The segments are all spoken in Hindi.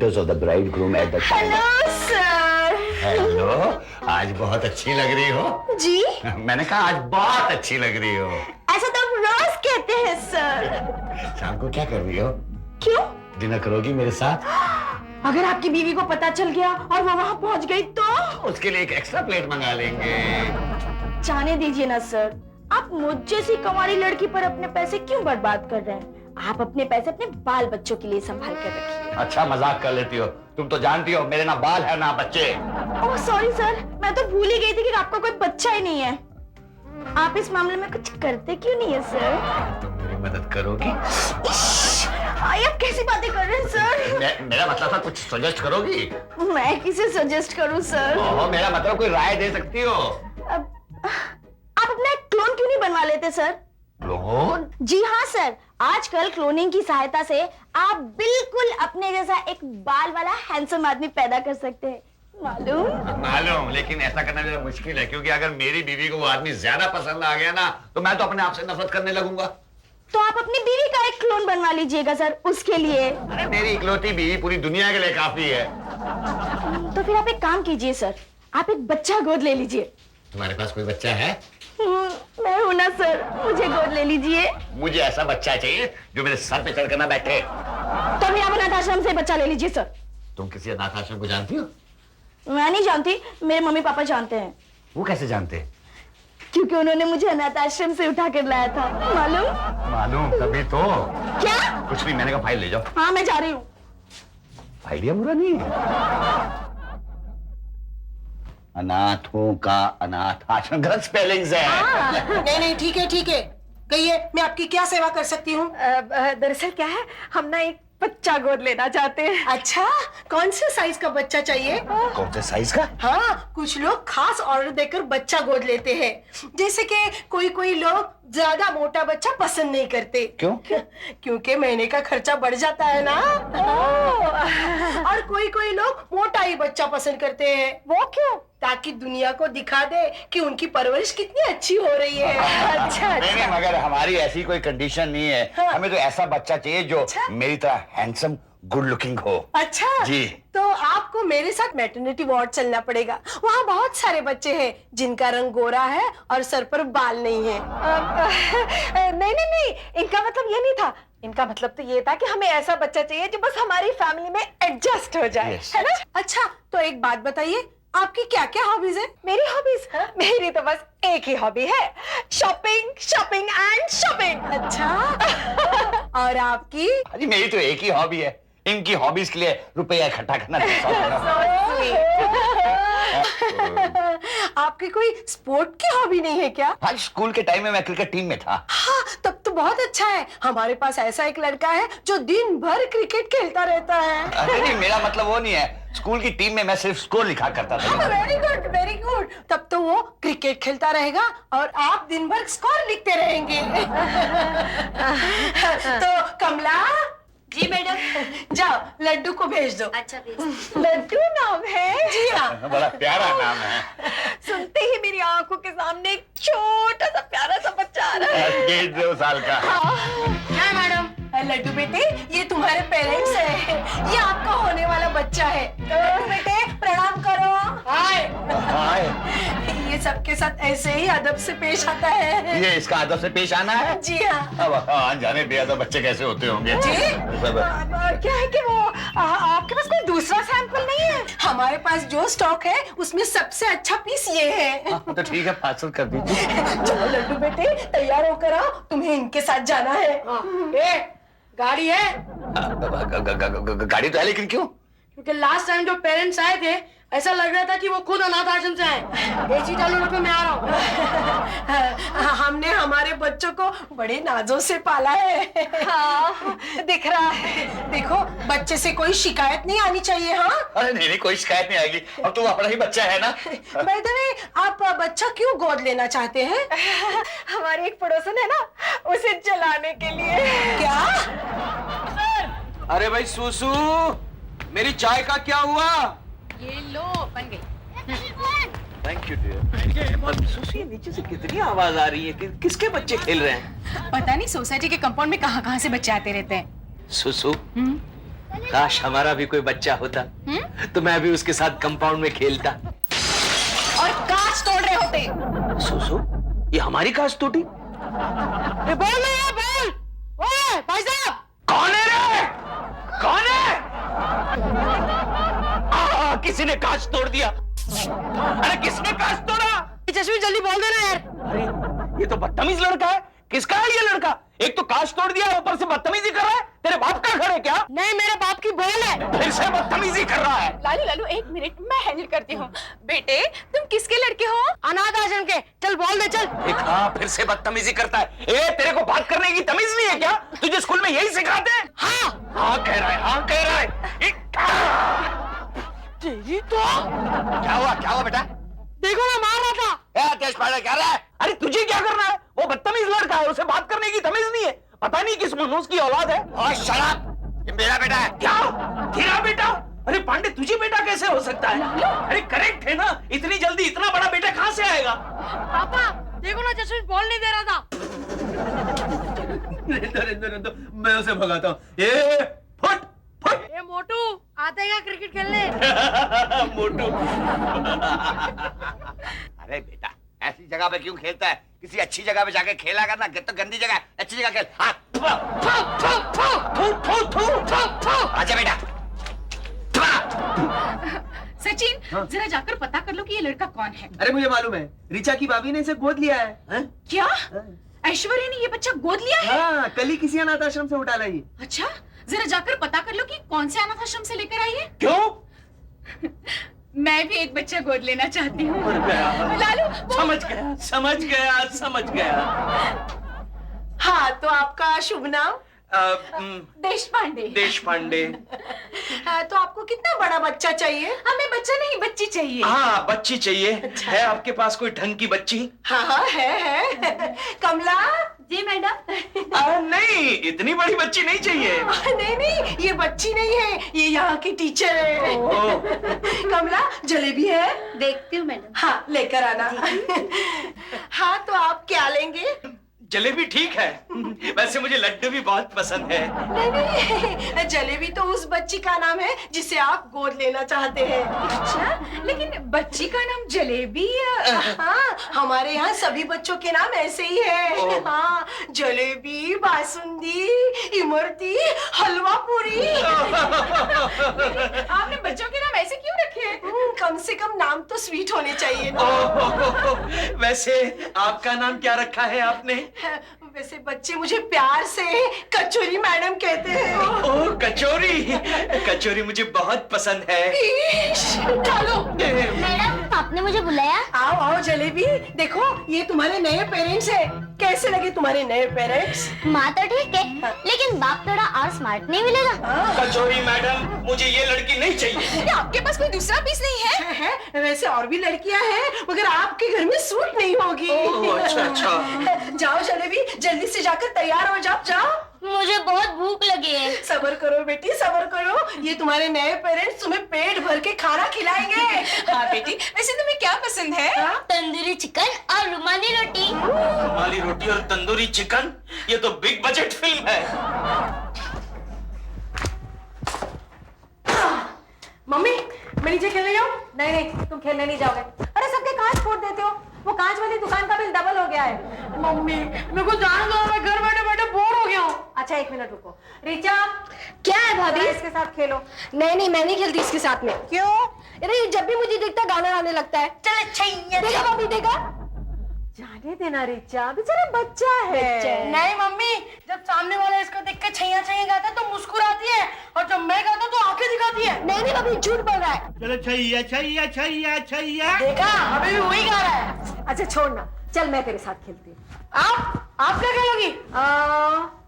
photos of the bridegroom at the time. Hello sir. Hello, आज बहुत अच्छी लग रही हो। जी? मैंने कहा आज बहुत अच्छी लग रही हो। ऐसा तो आप रोज कहते हैं सर। शाम को क्या कर रही हो? क्यों? डिनर करोगी मेरे साथ? अगर आपकी बीवी को पता चल गया और वो वहाँ पहुँच गई तो? उसके लिए एक एक्स्ट्रा प्लेट मंगा लेंगे। जाने दीजिए ना सर, आप मुझ जैसी कुंवारी लड़की पर अपने पैसे क्यों बर्बाद कर रहे हैं? आप अपने पैसे अपने बाल बच्चों के लिए संभाल कर रखिए। अच्छा मजाक कर लेती हो, तुम तो जानती हो मेरे ना बाल है ना बच्चे। ओह सॉरी सर, मैं तो भूल ही गई थी कि आपका कोई बच्चा ही नहीं है। आप इस मामले में कुछ करते क्यों नहीं है सर? तुम मेरी मदद करोगी? आप कैसी बातें कर रहे हैं सर? मेरा मतलब था कुछ सजेस्ट करोगी? मैं किसे सजेस्ट करूं सर? ओह, मेरा मतलब कोई राय दे सकती हो? आप अपना एक क्लोन क्यों नहीं बनवा लेते सर? क्लोन? जी हाँ सर, आजकल क्लोनिंग की सहायता से आप बिल्कुल अपने जैसा एक बाल वाला हैंडसम आदमी पैदा कर सकते हैं। मालूम, लेकिन ऐसा करना मेरा मुश्किल है, क्योंकि अगर मेरी बीवी को वो आदमी ज्यादा पसंद आ गया ना तो मैं तो अपने आप से नफरत करने लगूंगा। तो आप अपनी बीवी का एक क्लोन बनवा लीजिएगा सर, उसके लिए। अरे मेरी इकलौती बीवी पूरी दुनिया के लिए काफी है। तो फिर आप एक काम कीजिए सर, आप एक बच्चा गोद ले लीजिए। तुम्हारे पास कोई बच्चा है? मैं हूं ना सर, मुझे गोद ले लीजिए। मुझे ऐसा बच्चा चाहिए जो मेरे सर पे चढ़कर ना बैठे। तो फिर आप अनाथ आश्रम से बच्चा ले लीजिए सर। तुम किसी अनाथ आश्रम को जानती हो? मैं नहीं जानती, मेरे मम्मी पापा जानते हैं। वो कैसे जानते? क्योंकि उन्होंने मुझे अनाथ आश्रम से उठा कर लाया था। मालूम तभी तो। क्या? कुछ नहीं, मैंने कहा फाइल ले जाओ। हाँ मैं जा रही हूँ। आइडिया बुरा नहीं है। अनाथों का अनाथ आश्रम, गलत स्पेलिंग्स है। नहीं नहीं, ठीक है ठीक है, कहिए मैं आपकी क्या सेवा कर सकती हूँ? दरअसल क्या है, हम ना एक बच्चा गोद लेना चाहते हैं। अच्छा, कौन से साइज का बच्चा चाहिए? कौन से साइज का? हाँ, कुछ लोग खास ऑर्डर देकर बच्चा गोद लेते हैं, जैसे कि कोई लोग ज्यादा मोटा बच्चा पसंद नहीं करते। क्यों? क्योंकि महीने का खर्चा बढ़ जाता है ना। और कोई लोग मोटा ही बच्चा पसंद करते हैं। वो क्यों? ताकि दुनिया को दिखा दे कि उनकी परवरिश कितनी अच्छी हो रही है। अच्छा नहीं, मगर हमारी ऐसी कोई कंडीशन नहीं है। हाँ। हमें तो ऐसा बच्चा चाहिए जो मेरी तरह हैंडसम गुड लुकिंग हो। अच्छा जी। तो आपको मेरे साथ मैटरनिटी वार्ड चलना पड़ेगा। वहाँ बहुत सारे बच्चे हैं जिनका रंग गोरा है और सर पर बाल नहीं है। नहीं, इनका मतलब ये नहीं था। इनका मतलब तो ये था कि हमें ऐसा बच्चा चाहिए जो बस हमारी फैमिली में एडजस्ट हो जाए। Yes. है ना? अच्छा, तो एक बात बताइए, आपकी क्या क्या हॉबीज है? मेरी हॉबीज? मेरी तो बस एक ही हॉबी है, शॉपिंग शॉपिंग एंड शॉपिंग। अच्छा। और आपकी? अरे मेरी तो एक ही हॉबी है, इनकी हॉबीज के लिए रुपया इकट्ठा करना। आपकी कोई स्पोर्ट की हॉबी नहीं है क्या? आज स्कूल के टाइम में मैं क्रिकेट टीम में था। हाँ, तब तो बहुत अच्छा है। हमारे पास ऐसा एक लड़का है जो दिन भर क्रिकेट खेलता रहता है। अरे नहीं, मेरा मतलब वो नहीं है। स्कूल की टीम में मैं सिर्फ स्कोर लिखा करता था। Very good very good. तब तो वो क्रिकेट खेलता रहेगा और आप दिन भर स्कोर लिखते रहेंगे। तो कमला। जी मैडम। जाओ लड्डू को भेज दो। अच्छा भेज। लड्डू नाम है? जी हाँ। बड़ा प्यारा नाम है। सुनते ही मेरी आंखों के सामने एक छोटा सा प्यारा सा बच्चा आ रहा है। 2 साल का। क्या मैडम? लड्डू बेटे, ये तुम्हारे पेरेंट्स हैं, ये आपका होने वाला बच्चा है। तो बेटे प्रणाम करो। हाय। हाय। ये सबके साथ ऐसे ही अदब से पेश आता है। ये इसका अदब से पेश आना है? जी हाँ। अब जाने बेअदब बच्चे कैसे होते होंगे। जी? क्या है कि वो आपके पास कोई दूसरा सैंपल नहीं है? हमारे पास जो स्टॉक है उसमें सबसे अच्छा पीस ये है। तो ठीक है, पार्सल कर दीजिए। चलो लड्डू बेटे, तैयार होकर आओ, तुम्हें इनके साथ जाना है। गाड़ी है? गाड़ी तो है, लेकिन क्यों? क्योंकि लास्ट टाइम जो पेरेंट्स आए थे ऐसा लग रहा था कि वो खुद अनाथ आश्रम से आए। एसी चालू रखो, मैं आ रहा हूँ। हमने हमारे बच्चों को बड़े नाजों से पाला है। हाँ, दिख रहा है। देखो, बच्चे से कोई शिकायत नहीं आनी चाहिए। हाँ? अरे नहीं, कोई शिकायत नहीं आएगी। अब तो अपना ही बच्चा है ना। बाय द वे, आप बच्चा क्यों गोद लेना चाहते हैं? हमारी एक पड़ोसन है ना, उसे चलाने के लिए। क्या? अरे भाई सुसु, मेरी चाय का क्या हुआ? ये लो, बन गई। Thank you dear. सुसु, ये नीचे से कितनी आवाज आ रही है? किसके बच्चे खेल रहे हैं? पता नहीं, सोसाइटी के कंपाउंड में कहाँ से बच्चे आते रहते हैं। सुसु, काश हमारा भी कोई बच्चा होता तो मैं भी उसके साथ कंपाउंड में खेलता और कांच तोड़ रहे होते। सुसु, ये हमारी कांच टूटी? बोल रहे बोल। ओए भाई साहब, कौन है रे? कौन है? किसी ने कांच तोड़ दिया। अरे किसने कांच तोड़ा? जसवीर जल्दी बोल देना यार। अरे ये तो बदतमीज लड़का है। किसका है ये लड़का? एक तो कांच तोड़ दिया, ऊपर से बदतमीजी कर रहा है। तेरे बाप का घर है क्या? नहीं, मेरे बाप की बहन है। फिर से बदतमीजी कर रहा है। लालू लालू एक मिनट, मैं हैंडल करती हूँ। बेटे तुम किसके लड़के हो? अनाथ आश्रम के। चल बोल दे चल। हाँ, फिर से बदतमीजी करता है। ए, तेरे को बात करने की तमीज नहीं है क्या? तुझे स्कूल में यही सिखाते हैं? हाँ कह रहा है, हाँ कह रहा है। तेरी तो क्या हुआ बेटा? देखो ना, मार रहा था। तेज पाड़ा क्या रहा है? अरे तुझे क्या करना है? वो बदतमीज लड़का है, उसे बात करने की तमीज नहीं है। पता नहीं किस मनूस की औलाद है। और शराब, ये मेरा बेटा है। क्या? तेरा बेटा? अरे पांडे, तुझे बेटा कैसे हो सकता है? अरे करेक्ट है ना, इतनी जल्दी इतना बड़ा बेटा कहाँ से आएगा? पापा देखो ना, जसवीर बॉल नहीं दे रहा था। रहने दो, मैं उसे भगाता हूँ। ये फुट फुट। ए मोटू, आता है क्या क्रिकेट खेलने? मोटू। अरे बेटा, ऐसी जगह पे क्यों खेलता है? किसी अच्छी जगह पे जाके खेला करना। तो गंदी जगह, अच्छी जगह खेल। हाँ, आजा बेटा। सचिन जरा जाकर पता कर लो कि ये लड़का कौन है। अरे मुझे मालूम है, ऋचा की भाभी ने इसे गोद लिया है। क्या ऐश्वर्या ने ये बच्चा गोद लिया है? हाँ, कल ही किसी अनाथ आश्रम से उठा लाई। अच्छा, जरा जाकर पता कर लो कि कौन से अनाथ आश्रम से लेकर आई है। क्यों? मैं भी एक बच्चा गोद लेना चाहती हूँ। लालू समझ गया। हाँ, तो आपका शुभ नाम? देश पांडे। देश पांडे। तो आपको कितना बड़ा बच्चा चाहिए? हमें बच्चा नहीं, बच्ची चाहिए। हाँ, बच्ची चाहिए। है आपके पास कोई ढंग की बच्ची? हाँ है। कमला। जी मैडम। नहीं, इतनी बड़ी बच्ची नहीं चाहिए। नहीं, ये बच्ची नहीं है, ये यहाँ की टीचर है। कमला, जलेबी है? देखती हूँ मैडम। हाँ, लेकर आना। हाँ, तो आप क्या लेंगे? जलेबी ठीक है। वैसे मुझे लड्डू भी बहुत पसंद है। नहीं, जलेबी तो उस बच्ची का नाम है जिसे आप गोद लेना चाहते हैं। अच्छा, लेकिन बच्ची का नाम जलेबी? हाँ, हमारे यहाँ सभी बच्चों के नाम ऐसे ही है। हाँ, जलेबी, बासुंदी, इमरती, हलवा पूरी। आपने बच्चों के नाम ऐसे क्यों रखे? कम से कम नाम तो स्वीट होने चाहिए ना। वैसे आपका नाम क्या रखा है आपने? वैसे बच्चे मुझे प्यार से कचौरी मैडम कहते हैं। ओह, कचौरी मुझे बहुत पसंद है। चलो मैडम, आपने मुझे बुलाया? आओ जलेबी, देखो ये तुम्हारे नए पेरेंट्स हैं। कैसे लगे तुम्हारे नए पेरेंट्स? माँ तो ठीक है, लेकिन बाप थोड़ा और स्मार्ट नहीं मिलेगा? कचौरी मैडम, मुझे ये लड़की नहीं चाहिए। आपके पास कोई दूसरा पीस नहीं है? वैसे और भी लड़कियां हैं, मगर आपके घर में सूट नहीं होगी। अच्छा। जाओ जलेबी, जल्दी से जाकर तैयार हो जाओ। मुझे बहुत भूख लगी है। सब्र करो बेटी, सब्र करो। ये तुम्हारे नए पेरेंट्स तुम्हें पेट भर के खाना खिलाएंगे। हाँ बेटी, वैसे तुम्हें क्या पसंद है? तंदूरी चिकन और रुमाली रोटी। रुमाली रोटी और तंदूरी चिकन, ये तो बिग बजट फिल्म है। मम्मी, मैं नीचे खेलने जाऊं? नहीं, तुम खेलने नहीं जाओगे। अरे सबके कांच फोड़ देते हो। वो कांच वाली दुकान का बिल डबल हो गया है। मम्मी मेरे को जाने दो, मैं घर बैठे बैठे बोर हो गया हूँ। अच्छा, एक मिनट रुको। ऋचा, क्या है भाभी? इसके साथ खेलो। नहीं, मैं नहीं खेलती इसके साथ में। क्यों? अरे जब भी मुझे दिखता गाना गाने लगता है। चल अच्छा ही देखा भाभी, देखा। जाने देना ऋचा, बेचारा बच्चा है। नहीं मम्मी, जब सामने वाला इसको देख के छैया गाता है तो मुस्कुराती है, और जब मैं गाता तो आंखें दिखाती है। नहीं भाभी, झूठ बोल रहा है। चलो छैया छैया छैया छैया। देखा, अभी भी वही गा रहा है। अच्छा छोड़ना, चल मैं तेरे साथ खेलती हूँ। आप क्या खेलोगी?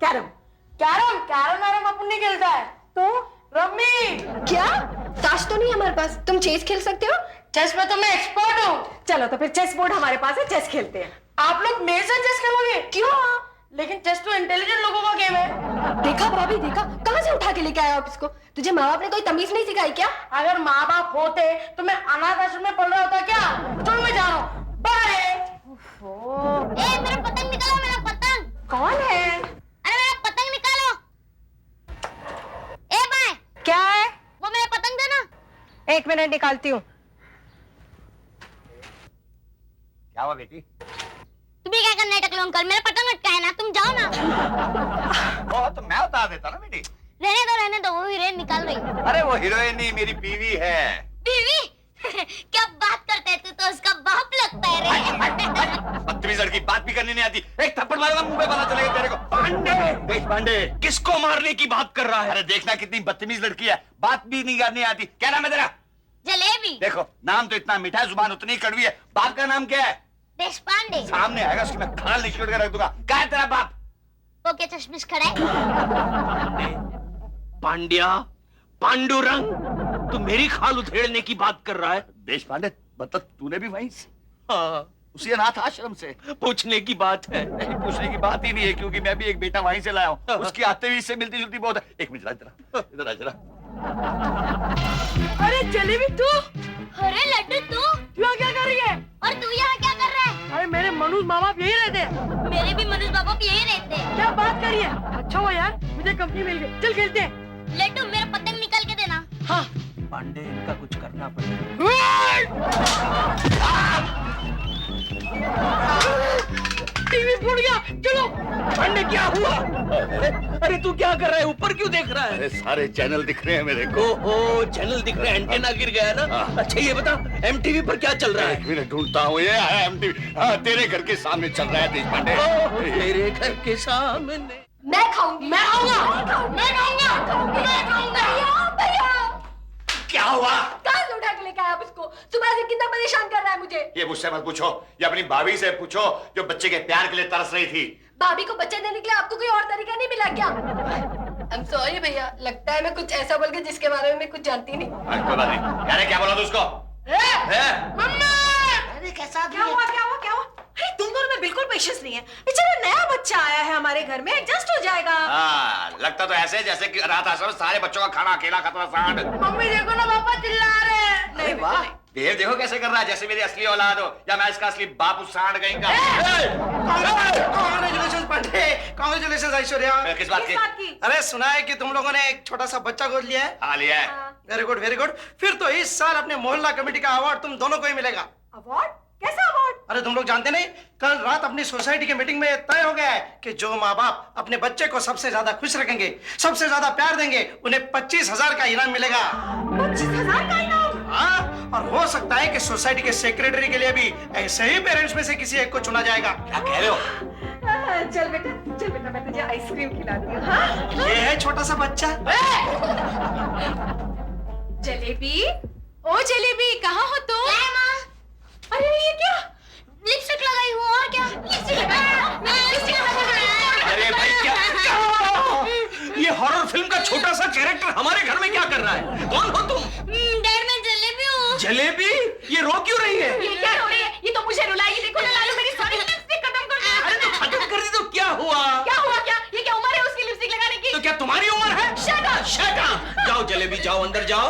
कैरम। कैरम अपन नहीं खेलता है। तो रम्मी। क्या? ताश तो नहीं हमारे पास, तुम चेस खेल सकते हो? चेस में तो मैं एक्सपर्ट हूँ। चलो तो फिर चेस बोर्ड हमारे पास है, चेस खेलते हैं। आप लोग मेरे साथ चेस खेलोगे? क्यों? लेकिन चेस तो इंटेलिजेंट लोगों का गेम है। देखा भाभी, देखा, कहाँ से उठा के लेके आया आप इसको? तुझे माँ बाप ने कोई तमीज नहीं सिखाई क्या? अगर माँ बाप होते तो मैं अनाथ आश्रम में पढ़ रहा होता क्या? चलो मैं जा रहा हूँ, बाय। ए, मेरा पतंग निकालो, मेरा पतंग। कौन है? अरे मेरा पतंग निकालो। ए भाई, 1 मिनट निकालती हूँ। क्या हुआ बेटी? तुम्हें क्या करना है टकलू अंकल? मेरा पतंग अटका है ना, तुम जाओ ना। वो तो मैं उतार देता ना बेटी। रहने दो, वो हीरोइन निकाल रही। अरे वो हीरोइन नहीं, मेरी बीवी है। बीवी? क्या बात करते हैं, तू तो उसका बाप लगता है रे। बदतमीज लड़की, बात भी करनी नहीं आती। एक थप्पड़ मारूंगा मुंह पे बना चलेगा तेरे को। पांडे, देश पांडे। किसको मारने की बात कर रहा है? अरे देखना कितनी बदतमीज लड़की है, बात भी नहीं करनी आती। क्या नाम है तेरा? जलेबी। देखो नाम तो इतना मीठा है, जुबान उतनी कड़वी है। बाप का नाम क्या है? देशपांडे। सामने आएगा उसकी मैं खाल निचोड़ के रख दूंगा। क्या है तेरा बाप? वो क्या चश्मिश खड़ा है? पांड्या, पांडुरंग, तू मेरी खाल उधेड़ने की बात कर रहा है? देश पांडे, मतलब तूने भी वहीं से? हाँ, उसी अनाथ आश्रम से। पूछने की बात है। नहीं, पूछने की बात ही नहीं है, क्योंकि मैं भी एक बेटा वहीं से लाया हूँ। उसकी आते हुए इससे मिलती जुलती बहुत है। एक मिनट इधर आ जरा। अरे जलेबी तू अरे लड्डू तू यहाँ क्या कर रही है? और तू यहाँ क्या कर रहा है? अरे मेरे मनुज माँ बाप यही रहते हैं। मेरे भी मनुष्य बाबा यही रहते हैं। क्या बात कर रही है? अच्छा हुआ यार, मुझे कंपनी मिल गई। चल खेलते हैं। लड्डू मेरा पतंग निकाल के देना। हाँ। पांडे, इनका कुछ करना पड़ेगा। टीवी फूट गया, चलो। पांडे क्या हुआ? अरे तू क्या कर रहा है? ऊपर क्यों देख रहा है? अरे सारे चैनल दिख रहे हैं मेरे को। ओहो, चैनल दिख रहे हैं, एंटेना गिर गया है ना? अच्छा ये बता, एमटीवी पर क्या चल रहा है? एक मिनट ढूंढता हूँ। ये है MTV। हाँ, तेरे घर के सामने चल रहा है देश पांडे। तेरे घर के सामने। मैं खाऊंगी। मैं खाऊंगा। भैया क्या हुआ? कहाँ से उठा के लेके आया आप इसको? सुबह से कितना परेशान कर रहा है मुझे। ये मुझसे मत पूछो, ये अपनी भाभी से पूछो जो बच्चे के प्यार के लिए तरस रही थी। भाभी को बच्चे देने के लिए आपको कोई और तरीका नहीं मिला क्या? I'm sorry भैया, लगता है मैं कुछ ऐसा बोल गई जिसके बारे में मैं कुछ जानती नहीं। कोई बात नहीं। यार क्या बोला तू उसको? अरे कैसा क्या हुआ? अरे तुम दोनों में बिल्कुल पेशेंस नहीं है। बेचारा नया बच्चा आया है हमारे घर में, एडजस्ट हो जाएगा। हाँ, लगता तो ऐसे जैसे कि रात आश्रम सारे बच्चों का खाना अकेला खाता था सांड। मम्मी देखो ना, पापा चिल्ला रहे हैं। नहीं वाह, देव देखो कैसे कर रहा है, जैसे मेरी असली औलाद हो या मैं इसका असली बाप उस सांड कहीं का। Congratulation Pandey, congratulation Aishwarya. किस बात की? अरे सुना है कि तुम लोगों ने एक छोटा सा बच्चा गोद लिया है। हाँ लिया है। Very good very good. फिर तो इस साल अपने मोहल्ला कमेटी का अवार्ड तुम दोनों को ही मिलेगा। अवार्ड? कैसा अवार्ड? अरे तुम लोग जानते नहीं, कल रात अपनी सोसाइटी की मीटिंग में तय हो गया है कि जो माँ बाप अपने बच्चे को सबसे ज्यादा खुश रखेंगे, सबसे ज्यादा प्यार देंगे, उन्हें 25,000 का इनाम मिलेगा। 25,000 का इनाम? हाँ, और हो सकता है कि सोसाइटी के सेक्रेटरी के लिए भी ऐसे ही पेरेंट्स में से किसी एक को चुना जाएगा। क्या कह रहे हो? चल बेटा मैं तुझे आइसक्रीम खिलाती हूँ। हाँ? ये है छोटा सा बच्चा। जलेबी, ओ जलेबी, कहाँ हो तुम? अरे ये क्या? लिपस्टिक लगाई हूँ और क्या? लिपस्टिक लगाई। अरे भाई क्या? ये हॉरर फिल्म का छोटा सा कैरेक्टर हमारे घर में क्या कर रहा है? कौन हो तुम? डैड मैं जलेबी हूँ। जलेबी? ये रो क्यों रही है? ये क्या रो रही है? ये तो मुझे रुलाएगी। देखो ना लालू, मेरी सारी लिपस्टिक खत्म कर दी। अरे तो खत्म कर दी तो क्या हुआ? क्या हुआ क्या? ये क्या उम्र है उसकी लिपस्टिक लगाने की? तो क्या तुम्हारी उम्र है? Shut up! Shut up! जाओ जलेबी, जाओ अंदर जाओ।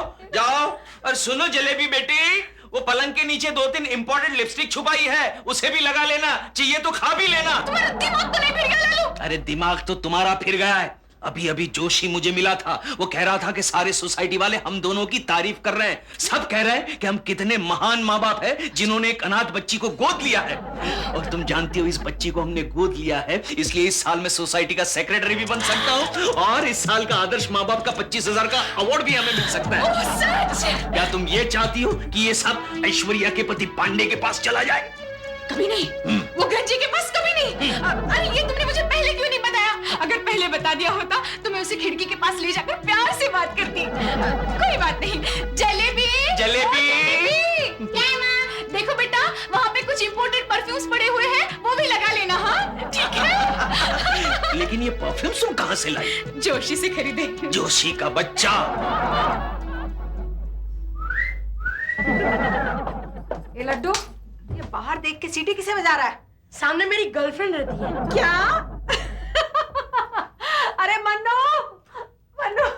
और सुनो जलेबी बेटी, वो पलंग के नीचे 2-3 इंपॉर्टेंट लिपस्टिक छुपाई है, उसे भी लगा लेना, चाहिए तो खा भी लेना। तुम्हारा दिमाग तो नहीं फिर गया लालू? अरे दिमाग तो तुम्हारा फिर गया है। अभी जोशी मुझे मिला था, वो कह रहा था कि सारे सोसाइटी वाले हम दोनों की तारीफ कर रहे हैं। सब कह रहे हैं कि हम कितने महान माँ बाप हैं जिन्होंने एक अनाथ बच्ची को गोद लिया है। और तुम जानती हो इस बच्ची को हमने गोद लिया है, इसलिए इस साल मैं सोसाइटी का सेक्रेटरी भी बन सकता हूँ और इस साल का आदर्श माँ बाप का 25,000 का अवार्ड भी हमें मिल सकता है। सच? क्या तुम ये चाहती हो कि ये सब ऐश्वर्या के पति पांडे के पास चला जाए? कभी नहीं। वो गंजी के पास कभी नहीं। अरे ये तुमने मुझे पहले क्यों नहीं बताया? अगर पहले बता दिया होता तो मैं उसे खिड़की के पास ले जाकर प्यार से बात करती। कोई बात नहीं। जलेबी, जलेबी। क्या माँ? देखो बेटा, वहाँ पे कुछ इंपोर्टेड परफ्यूम्स पड़े हुए हैं, वो भी लगा लेना। हाँ ठीक है? लेकिन ये परफ्यूम तुम कहाँ से लाई? जोशी से खरीदे। जोशी का बच्चा। ये लड्डू, ये बाहर देख के सीटी किसे बजा रहा है? सामने मेरी गर्लफ्रेंड रहती है। क्या? अरे मन्नू,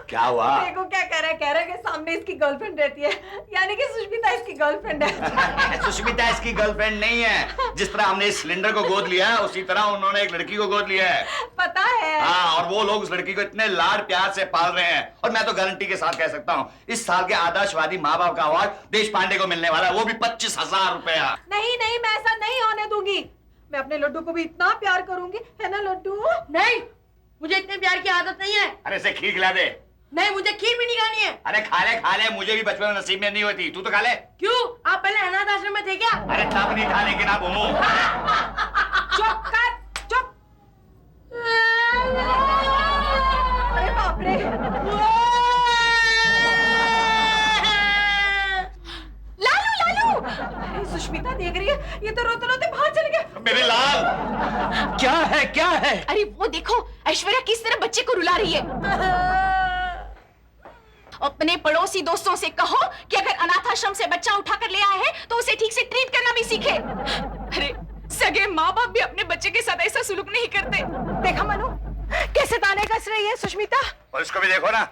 क्या हुआ? देखो क्या कह रहा है कि सामने इसकी गर्लफ्रेंड रहती है, यानी कि सुष्मिता इसकी गर्लफ्रेंड है। सुष्मिता इसकी गर्लफ्रेंड नहीं है। जिस तरह हमने इस सिलेंडर को गोद लिया है, उसी तरह उन्होंने एक लड़की को गोद लिया है। पता पता है। हाँ, और वो लोग उस लड़की को इतने लाड प्यार से पाल रहे हैं, और मैं तो गारंटी के साथ कह सकता हूँ इस साल के आदर्शवादी माँ बाप का अवार्ड देश पांडे को मिलने वाला है, वो भी 25,000 रुपया। नहीं नहीं, मैं ऐसा नहीं होने दूंगी। मैं अपने लड्डू को भी इतना प्यार करूंगी, है ना लड्डू? नहीं, मुझे इतने प्यार की आदत नहीं है। अरे इसे खीर खिला दे। नहीं, मुझे खीर भी नहीं खानी है। अरे खा ले, मुझे भी बचपन में नसीब में नहीं होती, तू तो खा ले। क्यों, आप पहले अनाथ आश्रम में थे क्या? अरे तब नहीं था, लेकिन अब हूँ। चुप कर, चुप। अरे बाप रे। लालू लालू, अरे सुष्मिता देख रही है, ये तो रोते रोते बाहर चले गए। मेरे लाल, क्या है? अरे वो देखो, ऐश्वर्या किस तरह बच्चे को रुला रही है। अपने पड़ोसी दोस्तों से कहो कि अगर अनाथ आश्रम से बच्चा उठाकर ले आए हैं तो उसे ठीक से ट्रीट करना भी सीखे। अरे सगे माँ बाप भी अपने बच्चे के साथ ऐसा सुलूक नहीं करते। देखा मनु, कैसे ताने कस रही है सुष्मिता। और इसको भी देखो ना,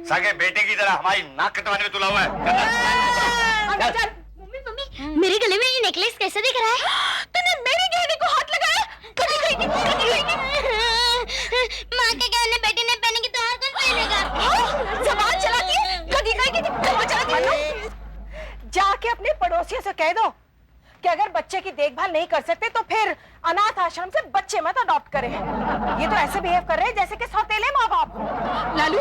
सगे बेटे की तरह हमारी नाक कटवाने में तुला हुआ है। मम्मी, मेरे गले में ये नेकलेस कैसे दिख रहा है? तूने मेरे गहने को हाथ लगाया? कभी माँ के गहने बेटी ने पहने की तो और कौन पहनेगा? जबान चलाती है, कभी जबान चलाती है। जाके अपने पड़ोसियों से कह दो कि अगर बच्चे की देखभाल नहीं कर सकते तो फिर अनाथ आश्रम से बच्चे मत अडॉप्ट करें। ये तो ऐसे बिहेव कर रहे हैं जैसे कि सौतेले माँ बाप। लालू,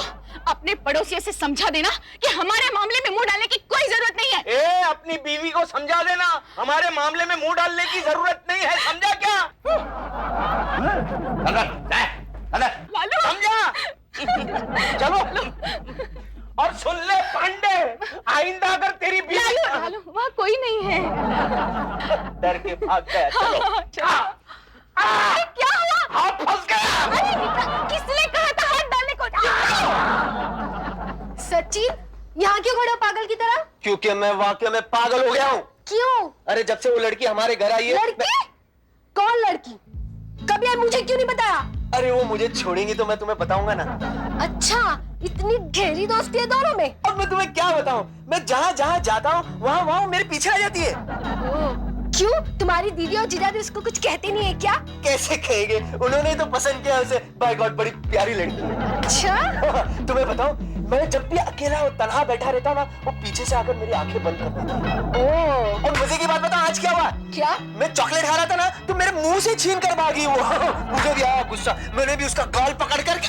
अपने पड़ोसियों से समझा देना कि हमारे मामले में मुंह डालने की कोई जरूरत नहीं है। ए, अपनी बीवी को समझा देना, हमारे मामले में मुंह डालने की जरूरत नहीं है, समझा क्या? लालू, समझा? चलो। और सुन ले पांडे, आइंदा अगर तेरी बीवी लालू, लालू, वहाँ कोई नहीं है। डर के भाग गया। चलो। अरे क्या हुआ? हाथ फंस गया। अरे बेटा, किसने कहा था हाथ डालने को? सचिन, यहाँ क्यों खड़ा पागल की तरह? क्योंकि मैं वाकई में पागल हो गया हूँ। क्यों? अरे जब से वो लड़की हमारे घर आई है। लड़की? कौन लड़की? कभी यार मुझे क्यों नहीं बताया? अरे वो मुझे छोड़ेंगी तो मैं तुम्हें बताऊंगा ना। अच्छा, इतनी गहरी दोस्ती है दोनों में? अब मैं तुम्हें क्या बताऊं, मैं जहाँ जहाँ जाता हूँ वहाँ वहाँ मेरे पीछे आ जाती है। क्यों, तुम्हारी दीदी और जीजा उसको कुछ कहते नहीं है क्या? कैसे कहेंगे, उन्होंने तो पसंद किया उसे। बाय गॉड, बड़ी प्यारी लड़की है। अच्छा, तुम्हें बताऊं, मैं जब भी अकेला और तन्हा बैठा रहता हूँ ना, वो पीछे से आकर मेरी आंखें बंद कर देती है। और मजे की बात बताऊं, आज क्या हुआ? क्या? मैं चॉकलेट खा रहा था ना, तो मेरे मुंह से छीन कर भागी वो। मुझे भी आया गुस्सा, मैंने भी उसका गाल पकड़ कर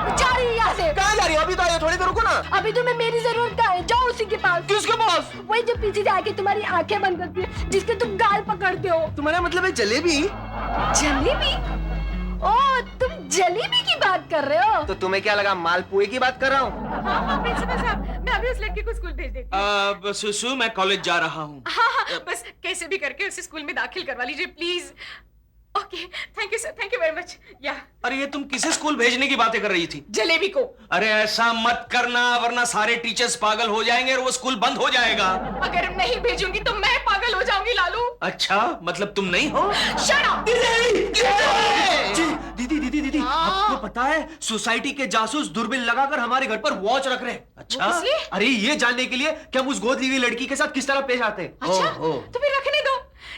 जा रही है यहाँ से? कहाँ जा रही हो? अभी तो आइए, थोड़ी देर रुको ना। अभी तुम्हें मेरी जरूरत है, जाओ उसी के पास। किसके पास? वही जो पीछे से आके तुम्हारी आंखें बंद करती है, जिसके तुम गाल पकड़ते हो। तुम्हारा मतलब है जलेबी? जलेबी? ओ, तुम जलेबी की बात कर रहे हो? तो तुम्हें क्या लगा मालपुए की बात कर रहा हूँ? हाँ, प्रिंसिपल साहब, मैं अभी उस लड़के को स्कूल भेज देती हूँ। सुसु, मैं कॉलेज जा रहा हूँ। हाँ, बस कैसे भी करके उसे स्कूल में दाखिल करवा लीजिए please. Okay, thank you sir, thank you very much. या अरे ये तुम किसे स्कूल भेजने की बातें कर रही थी? जलेबी को। अरे ऐसा मत करना, वरना सारे टीचर्स पागल हो जाएंगे और वो स्कूल बंद हो जाएगा। अगर नहीं भेजूंगी तो मैं पागल हो जाऊंगी लालू। अच्छा, मतलब तुम नहीं हो? Shut up. दीदी, आपको पता है सोसाइटी के जासूस दूरबीन लगाकर हमारे घर पर वॉच रख रहे हैं। अच्छा, किस लिए? अरे ये जानने के लिए कि हम उस गोद ली हुई लड़की के साथ किस तरह पेश आते हैं। अच्छा, तो फिर रखने दो।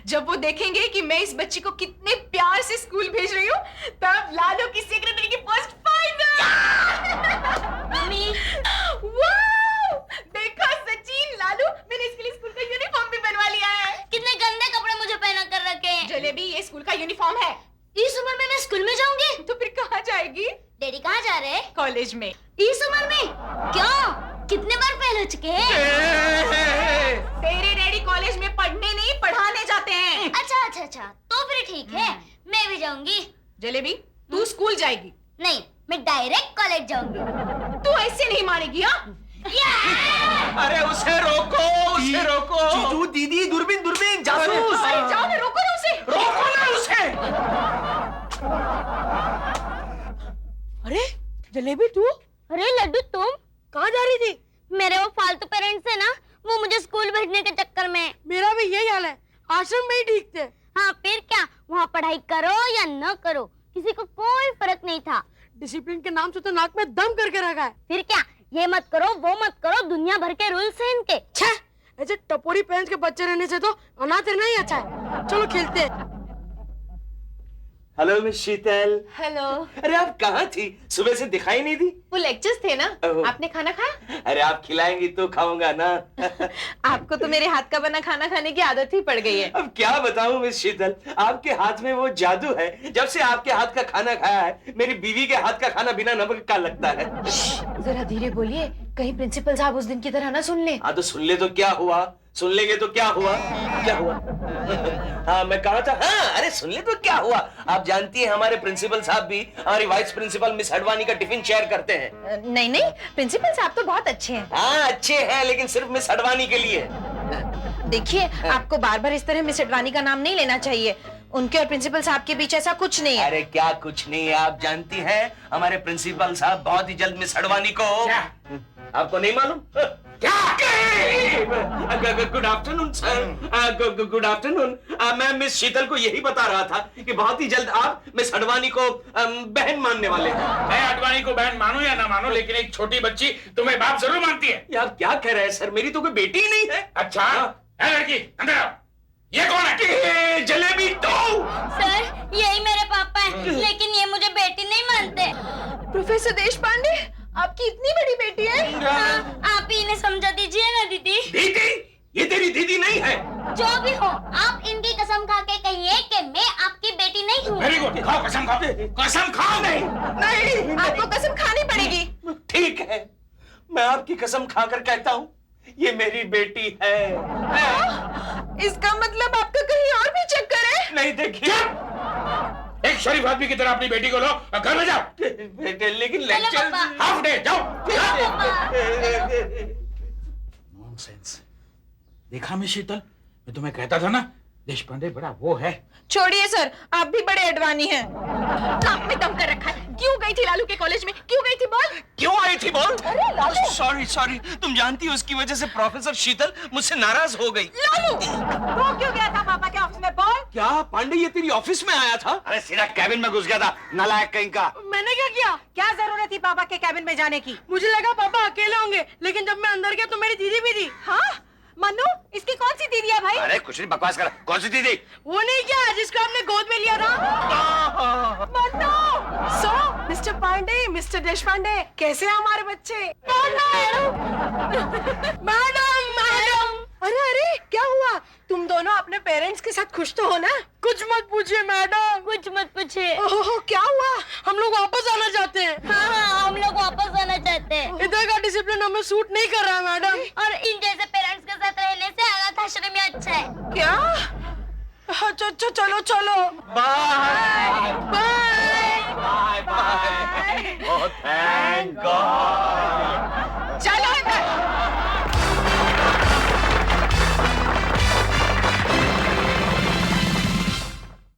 जब वो देखेंगे कि मैं इस बच्ची को कितने प्यार से स्कूल भेज रही हूँ, तब लालू की सेक्रेटरी की पोस्ट फाइनल। मम्मी, वाह! देखा सचिन, लालू, मैंने इसके लिए स्कूल का यूनिफॉर्म भी बनवा लिया है। कितने गंदे कपड़े मुझे पहना कर रखे हैं। जलेबी, ये स्कूल का यूनिफॉर्म है। इस उम्र में मैं स्कूल में जाऊंगी? तो फिर कहाँ जाएगी? डैडी कहाँ जा रहे हैं? कॉलेज में। इस उम्र में? क्यों? कितने बार फेल हो चुके हैं? तेरे डैडी कॉलेज में पढ़ने नहीं, पढ़ाने जाते हैं। अच्छा, तो फिर ठीक है, मैं भी जाऊंगी। जलेबी, तू स्कूल जाएगी? नहीं, मैं डायरेक्ट कॉलेज जाऊंगी। तू ऐसे नहीं मानेगी। हाँ, अरे उसे रोको, उसे रोको। जीजू, दीदी, दूरबीन, जासूस। अरे जाओ ना, रोको ना उसे। रोको ना उसे। अरे जलेबी, तू अरे लड्डू, तुम कहाँ जा रही थी? मेरे वो फालतू पेरेंट्स है ना, वो मुझे स्कूल भेजने के चक्कर में। मेरा भी यही हाल है, आश्रम में ही ठीक थे। हाँ, फिर क्या, वहाँ पढ़ाई करो या न करो, किसी को कोई फर्क नहीं था। डिसिप्लिन के नाम से तो नाक में दम करके रखा है। फिर क्या, ये मत करो वो मत करो, दुनिया भर के रूल्स हैं इनके। छे, ऐसे टपोरी पेरेंट्स के बच्चे रहने से तो अनाथ रहना ही अच्छा है। चलो खेलते हैं। हेलो मिस शीतल। हेलो। अरे आप कहाँ थी? सुबह से दिखाई नहीं दी। वो लेक्चर्स थे ना। ओह। आपने खाना खाया? अरे आप खिलाएंगी तो खाऊंगा ना। आपको तो मेरे हाथ का बना खाना खाने की आदत ही पड़ गई है। अब क्या बताऊं मिस शीतल, आपके हाथ में वो जादू है। जब से आपके हाथ का खाना खाया है, मेरी बीवी के हाथ का खाना बिना नमक का लगता है। जरा धीरे बोलिए, कहीं प्रिंसिपल साहब उस दिन की तरह ना सुन ले। हाँ तो सुन ले तो क्या हुआ, सुन लेंगे तो क्या हुआ, क्या हुआ? हाँ मैं कहा था, हाँ अरे सुन ले तो क्या हुआ। आप जानती हैं हमारे प्रिंसिपल साहब भी हमारी वाइस प्रिंसिपल मिस अडवाणी का टिफिन शेयर करते हैं। नहीं नहीं, प्रिंसिपल साहब तो बहुत अच्छे हैं। हाँ अच्छे हैं, लेकिन सिर्फ मिस अडवाणी के लिए। देखिए, आपको बार बार इस तरह मिस अडवाणी का नाम नहीं लेना चाहिए। उनके और प्रिंसिपल साहब के बीच ऐसा कुछ नहीं है। अरे क्या कुछ नहीं है, आप जानती हैं हमारे प्रिंसिपल साहब बहुत ही जल्द मिस अडवाणी को। आपको नहीं मालूम? क्या? Good afternoon sir. Good afternoon. मैं मिस शीतल को यही बता रहा था कि बहुत ही जल्द आप मिस अडवाणी को बहन मानने वाले हैं। मैं अडवाणी को बहन मानूं या ना मानूं, लेकिन एक छोटी बच्ची तुम्हें बाप जरूर मानती है। यार क्या कह रहे हैं सर, मेरी तो कोई बेटी ही नहीं है। अच्छा है लड़की, अंदर आओ। ये कौन है? जलेबी तो सर यही मेरे पापा है, लेकिन ये मुझे बेटी नहीं मानते। प्रोफेसर देश पांडे, आपकी इतनी बड़ी बेटी है? हाँ, आप ही इन्हें समझा दीजिए ना दीदी। दीदी? ये तेरी दीदी नहीं है। जो भी हो, आप इनकी कसम खा के कहिए कि मैं आपकी बेटी नहीं हूँ। वेरी गुड, खाओ कसम खाओ, कसम खाओ। नहीं नहीं, आपको कसम खानी पड़ेगी। ठीक है, मैं आपकी कसम खाकर कहता हूँ ये मेरी बेटी है। इसका मतलब आपका कहीं और भी चक्कर है? नहीं देखिए, एक शरीफ आदमी की तरह अपनी बेटी को लो और घर में जाओ। बेटे लेकिन चलो लेक्चर पापा। हाफ डे जाओ। नॉनसेंस। देखा मैं शीतल, मैं तुम्हें कहता था ना, देश पांडे बड़ा वो है। छोड़िए सर, आप भी बड़े अडवाणी हैं। नाक में दम कर रखा है। क्यों गई थी लालू के कॉलेज में? क्यों गई थी बोल? क्यों आई थी बोल? अरे लालू! सॉरी सॉरी, तुम जानती हो उसकी वजह से प्रोफेसर शीतल मुझसे नाराज हो गई। लालू! वो क्यों गया था पापा के ऑफिस में बोल? क्या पांडे ये तेरी ऑफिस में आया था? अरे सीधा कैबिन में घुस गया था, नालायक कहीं का। मैंने क्या किया? क्या जरूरत थी पापा के कैबिन में जाने की? मुझे लगा पापा अकेले होंगे, लेकिन जब मैं अंदर गया तो मेरी दीदी भी थी। हाँ? मन्नू, इसकी कौन सी दीदी है भाई? अरे कुछ नहीं बकवास कर, कौन सी दीदी? वो नहीं क्या जिसको आपने गोद में लिया था? मन्नू! सो, मिस्टर पांडे, मिस्टर देश पांडे, कैसे हैं हमारे बच्चे? Madam madam. अरे अरे, क्या हुआ? तुम दोनों अपने पेरेंट्स के साथ खुश तो हो ना? कुछ मत पूछिए मैडम, कुछ मत पूछिए। ओहो, क्या हुआ? हम लोग वापस आना चाहते हैं। हाँ, हम लोग वापस आना चाहते हैं। इधर का डिसिप्लिन हमें सूट नहीं कर रहा है मैडम। और इन जैसे पेरेंट्स के साथ रहने से अनाथ आश्रम ही अच्छा है। क्या? चलो चलो। Bye bye. Bye bye. Oh thank God.